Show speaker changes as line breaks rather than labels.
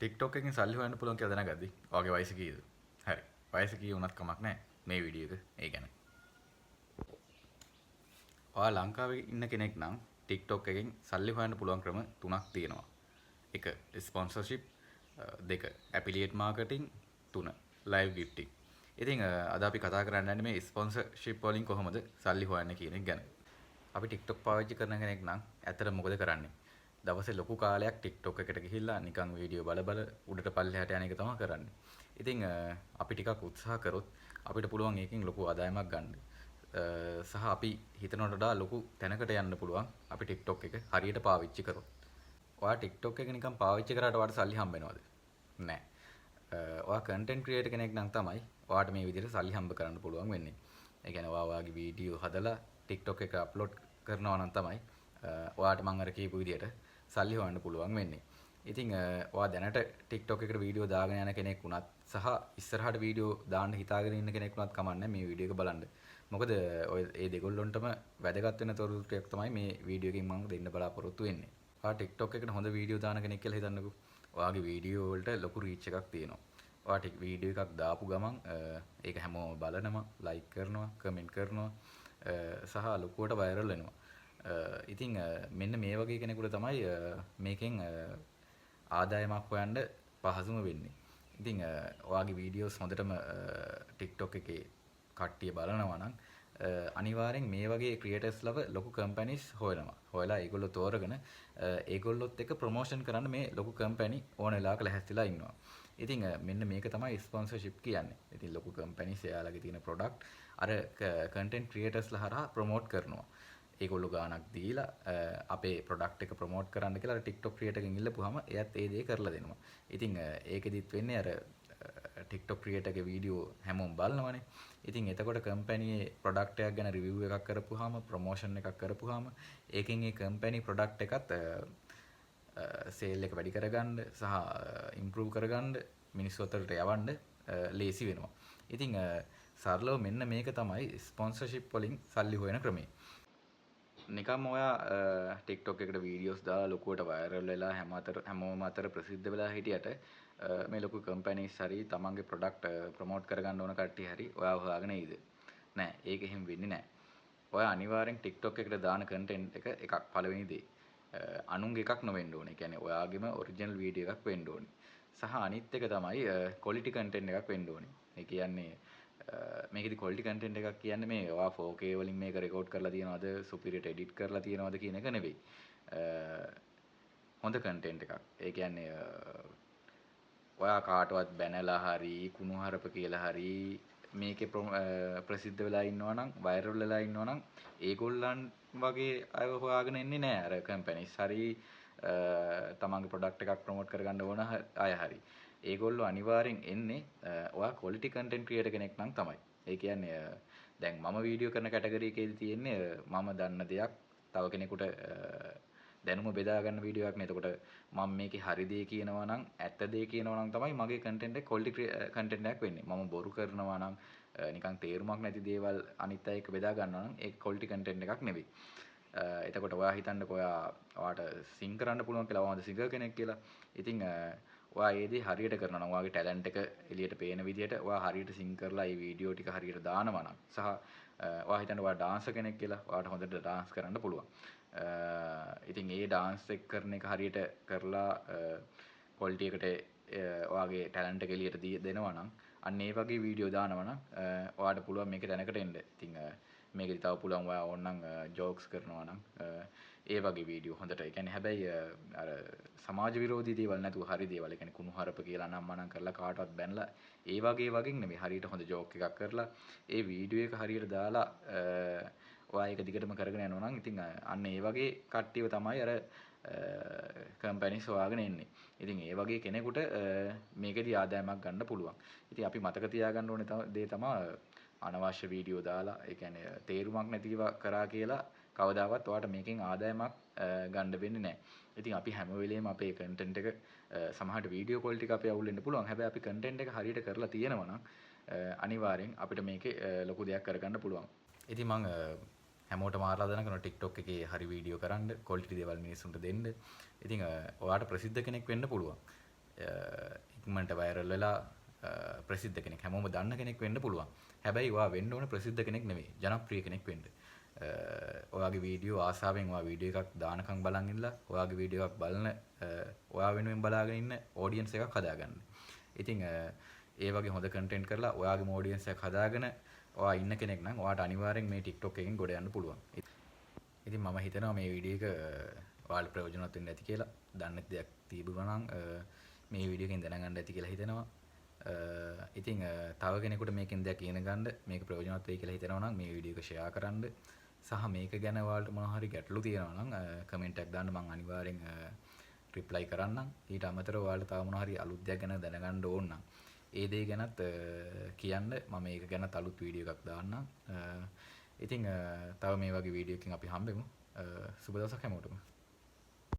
TikTok එකෙන් සල්ලි හොයන්න පුළුවන් කියලා දැනගද්දි ඔයාගේ වයස කීයද? හරි. වයස කී වුණත් කමක් නැහැ. මේ වීඩියෝ එක ඒ ගැන. ඔයා ලංකාවේ ඉන්න කෙනෙක් නම් TikTok එකෙන් සල්ලි හොයන්න පුළුවන් ක්‍රම තුනක් තියෙනවා. 1. ස්පොන්සර්ෂිප්, 2. Affiliate marketing, 3. ලයිව් ගිෆ්ටිං. ඉතින් අද අපි කතා කරන්න යන්නේ මේ ස්පොන්සර්ෂිප් වලින් කොහොමද සල්ලි හොයන්නේ කියන එක ගැන. අපි TikTok පාවිච්චි කරන කෙනෙක් නම් ඇත්තට මොකද කරන්නේ? දවසේ ලොකු කාලයක් TikTok එකට ගිහිල්ලා නිකන් වීඩියෝ බල උඩට පල්ලෙහාට යන එක තමයි කරන්නේ. ඉතින් අපි ටිකක් උත්සාහ කරොත් අපිට පුළුවන් ඒකෙන් ලොකු ආදායමක් ගන්න. සහ අපි හිතනට වඩා ලොකු තැනකට යන්න පුළුවන් අපි TikTok එක හරියට පාවිච්චි කරොත්. ඔයා TikTok එක නිකන් පාවිච්චි කරාට ඔයාට සල්ලි හම්බ වෙනවද? නැහැ. ඔයා content creator කෙනෙක් නම් තමයි ඔයාට මේ විදිහට සල්ලි හම්බ කරන්න පුළුවන් වෙන්නේ. ඒ කියන්නේ ඔයාගේ වීඩියෝ හදලා TikTok එක අප්ලෝඩ් කරනවා නම් තමයි ඔයාට මම අර කියපු විදිහට සල්ලි හොයන්න පුළුවන් වෙන්නේ. ඉතින් ඔයා දැනට TikTok එකට වීඩියෝ දාගෙන යන කෙනෙක් වුණත් සහ ඉස්සරහට වීඩියෝ දාන්න හිතාගෙන ඉන්න කෙනෙක් වුණත් කමන්නේ මේ වීඩියෝ එක බලන්න. මොකද ඔය ඒ දෙගොල්ලොන්ටම වැදගත් වෙන තොරතුරු ටිකක් තමයි මේ වීඩියෝ එකෙන් මම දෙන්න බලාපොරොත්තු වෙන්නේ. ඔයා TikTok එකට හොඳ වීඩියෝ දාන කෙනෙක් කියලා හිතන්නකෝ. ඔයාගේ වීඩියෝ වලට ලොකු රීච් එකක් තියෙනවා. ඔයාට වීඩියෝ එකක් දාපු ගමන් ඒක හැමෝම බලනවා, ලයික් කරනවා, කමෙන්ට් කරනවා සහ ලොකුවට වෛරල් වෙනවා. ඉතින් මෙන්න මේ වගේ කෙනෙකුට තමයි මේකෙන් ආදායමක් හොයන්න පහසුම වෙන්නේ. ඉතින් ඔයාගේ වීඩියෝස් හොඳටම TikTok එකේ කට්ටිය බලනවා නම් අනිවාර්යෙන් මේ වගේ ක්‍රියේටර්ස්ලව ලොකු කම්පැනිස් හොයනවා. හොයලා ඒගොල්ලෝ තෝරගෙන ඒගොල්ලොත් එක්ක ප්‍රොමෝෂන් කරන්න මේ ලොකු කම්පැනි ඕන වෙලාවක ලැහැස්තිලා ඉන්නවා. ඉතින් මෙන්න මේක තමයි ස්පොන්සර්ෂිප් කියන්නේ. ඉතින් ලොකු කම්පැනිස් එයාලගේ තියෙන ප්‍රොඩක්ට් අර කන්ටෙන්ට් ක්‍රියේටර්ස්ලා හරහා ප්‍රොමෝට් කරනවා. ඒගොල්ලෝ ගාණක් දීලා අපේ ප්‍රොඩක්ට් එක ප්‍රොමෝට් කරන්න කියලා අර TikTok ක්‍රියේටර් එකෙන් ඉල්ලපුවාම එයාත් ඒ දේ කරලා දෙනවා. ඉතින් ඒකෙදිත් වෙන්නේ අර TikTok ක්‍රියේටර් එකේ වීඩියෝ හැමෝම බලනවනේ. ඉතින් එතකොට කම්පැනියේ ප්‍රොඩක්ට් එකක් ගැන රිවිව් එකක් කරපුවාම ප්‍රොමෝෂන් එකක් කරපුවාම ඒකෙන් ඒ කම්පැනි ප්‍රොඩක්ට් එකත් සේල් එක වැඩි කරගන්න සහ ඉම්ප්‍රූව් කරගන්න මිනිස්සු අතරට යවන්න ලේසි වෙනවා. ඉතින් සරලව මෙන්න මේක තමයි ස්පොන්සර්ෂිප් වලින් සල්ලි හොයන ක්‍රමය. නිකම් ඔයා TikTok එකට වීඩියෝස් දාලා ලොකුවට වෛරල් වෙලා හැමෝම අතර ප්‍රසිද්ධ වෙලා හිටියට මේ ලොකු කම්පැනිස් හරි තමන්ගේ ප්‍රොඩක්ට් ප්‍රොමෝට් කරගන්න ඕන කට්ටිය හරි ඔයාව හොයාගෙන ඉද නෑ ඒක එහෙම වෙන්නේ නෑ. ඔයා අනිවාර්යෙන් TikTok එකට දාන කන්ටෙන්ට් එක එකක් පළවෙනි දේ අනුන්ගේ එකක් නොවෙන්න ඕනේ. කියන්නේ ඔයාගේම ඔරිජිනල් වීඩියෝ එකක් වෙන්න ඕනේ. සහ අනිත් එක තමයි ක්වොලිටි කන්ටෙන්ට් එකක් වෙන්න ඕනේ. ඒ කියන්නේ මේකෙදි ක්වොලිටි කන්ටෙන්ට් එකක් කියන්නේ මේ ඔයා 4K වලින් මේක රෙකෝඩ් කරලා තියනවද සුපිරියට එඩිට් කරලා තියනවද කියන එක නෙවෙයි. හොඳ කන්ටෙන්ට් එකක්. ඒ කියන්නේ ඔයා කාටවත් බැනලා හරි කුණුහරුප කියලා හරි මේකේ ප්‍රසිද්ධ වෙලා ඉන්නවා නම් වෛරල් වෙලා ඉන්නවා නම් ඒගොල්ලන් වගේ අය හොයාගෙන ඉන්නේ නැහැ අර කම්පැනිස් හරි තමන්ගේ ප්‍රොඩක්ට් එකක් ප්‍රොමෝට් කරගන්න ඕන අය හරි. ඒගොල්ලෝ අනිවාර්යෙන් එන්නේ ඔයා ක්වොලිටි කන්ටෙන්ට් ක්‍රියේටර් කෙනෙක් නම් තමයි. ඒ කියන්නේ දැන් මම වීඩියෝ කරන කැටගරි එකේදී තියෙන්නේ මම දන්න දෙයක් තව කෙනෙකුට දැනුම බෙදා ගන්න වීඩියෝ එකක් නේ. එතකොට මම මේකේ හරි දේ කියනවා නම් ඇත්ත දේ කියනවා නම් තමයි මගේ කන්ටෙන්ට් එක ක්වොලිටි කන්ටෙන්ට් එකක් වෙන්නේ. මම බොරු කරනවා නම් නිකන් තේරුමක් නැති දේවල් අනිත් අය එක්ක බෙදා ගන්නවා නම් ඒක ක්වොලිටි කන්ටෙන්ට් එකක් නෙවෙයි. එතකොට ඔයා හිතන්නකෝ ඔයාට සිං කරන්න පුළුවන් කියලා ඔයාද සිංගර් කෙනෙක් කියලා. ඉතින් ඔයා ඒ දේ හරියට කරනවා නම් ඔයාගේ ටැලන්ට් එක එළියට පේන විදිහට ඔයා හරියට සිං කරලා ඒ වීඩියෝ ටික හරියට දානවා නම් සහ ඔයා හිතන්න ඔයා ඩාන්සර් කෙනෙක් කියලා ඔයාට හොඳට ඩාන්ස් කරන්න පුළුවන්. ඉතින් ඒ ඩාන්ස් එක කරන එක හරියට කරලා ක්වොලිටි එකට ඔයාගේ ටැලන්ට් එක එළියට දෙනවා නම් අන්න ඒ වගේ වීඩියෝ දානවා නම් ඔයාට පුළුවන් මේක දැනකට එන්න. ඉතින් මේකෙදි තව පුළුවන් ඔයා ඕනනම් ජෝක්ස් කරනවා නම් ඒ වගේ වීඩියෝ හොඳට. ඒ කියන්නේ හැබැයි අර සමාජ විරෝධී දේවල් නැතුව හරි දේවල්. ඒ කියන්නේ කුණුහරුප කියලා නම් මනම් කරලා කාටවත් බැනලා ඒ වගේ නෙමෙයි. හරියට හොඳ ජෝක් එකක් කරලා ඒ වීඩියෝ එක හරියට දාලා ඔයා ඒක දිගටම කරගෙන යනවා නම් ඉතින් අන්න ඒ වගේ කට්ටියව තමයි අර කම්පැනිස් හොයාගෙන එන්නේ. ඉතින් ඒ වගේ කෙනෙකුට මේකෙදි ආදායමක් ගන්න පුළුවන්. ඉතින් අපි මතක තියාගන්න ඕනේ දේ තමයි අනවශ්‍ය වීඩියෝ දාලා ඒ කියන්නේ තේරුමක් නැතිව කරා කියලා කවදාවත් ඔයාට මේකෙන් ආදායමක් ගන්න වෙන්නේ නැහැ. ඉතින් අපි හැම වෙලේම අපේ කන්ටෙන්ට් එක සමහරට වීඩියෝ ක්වොලිටි එක අපේ අවුල් වෙන්න පුළුවන්. හැබැයි අපි කන්ටෙන්ට් එක හරියට කරලා තියෙනවා නම් අනිවාර්යෙන් අපිට මේකේ ලොකු දෙයක් කරගන්න පුළුවන්. ඉතින් මම හැමෝටම ආරාධනා කරනවා TikTok එකේ හරි වීඩියෝ කරන්න, ක්වොලිටි දේවල් මිනිස්සුන්ට දෙන්න. ඉතින් ඔයාට ප්‍රසිද්ධ කෙනෙක් වෙන්න පුළුවන්. ඉක්මනට වෛරල් වෙලා ප්‍රසිද්ධ කෙනෙක් හැමෝම දන්න කෙනෙක් වෙන්න පුළුවන්. හැබැයි ඔයා වෙන්න ඕන ප්‍රසිද්ධ කෙනෙක් නෙවෙයි. ජනප්‍රිය කෙනෙක් වෙන්න. ඔයාගේ වීඩියෝ ආසාවෙන් ඔයා වීඩියෝ එකක් දානකම් බලන් ඉඳලා ඔයාගේ වීඩියෝ එකක් බලන ඔයා වෙනුවෙන් බලාගෙන ඉන්න ඔඩියන්ස් එකක් හදාගන්න. ඉතින් ඒ වගේ හොඳ කන්ටෙන්ට් කරලා ඔයාගේම ඔඩියන්ස් එකක් හදාගෙන ඔයා ඉන්න කෙනෙක් නම් ඔයාට අනිවාර්යෙන් මේ TikTok එකෙන් ගොඩ යන්න පුළුවන්. ඉතින් මම හිතනවා මේ වීඩියෝ එක ඔයාලට ප්‍රයෝජනවත් වෙන්න ඇති කියලා. දන්නේ නැති දෙයක් තිබුණා නම් මේ වීඩියෝ එකෙන් දැනගන්න ඇති කියලා හිතෙනවා. ඉතින් තව කෙනෙකුට මේකෙන් දෙයක් ඉගෙන ගන්න මේක ප්‍රයෝජනවත් වෙයි කියලා හිතෙනවා නම් මේ වීඩියෝ එක ෂෙයා කරන්න. සහ මේක ගැන ඔයාලට මොනවා හරි ගැටලු තියෙනවා නම් කමෙන්ට් එකක් දාන්න මම අනිවාර්යෙන් රිප්ලයි කරන්නම්. ඊට අමතරව ඔයාලට තව මොනවා හරි අලුත් දෙයක් ගැන දැනගන්න ඕන නම් ඒ දේ ගැනත් කියන්න මම ඒක ගැනත් අලුත් වීඩියෝ එකක් දාන්නම්. ඉතින් තව මේ වගේ වීඩියෝ එකකින් අපි හම්බෙමු. සුබ දවසක් හැමෝටම.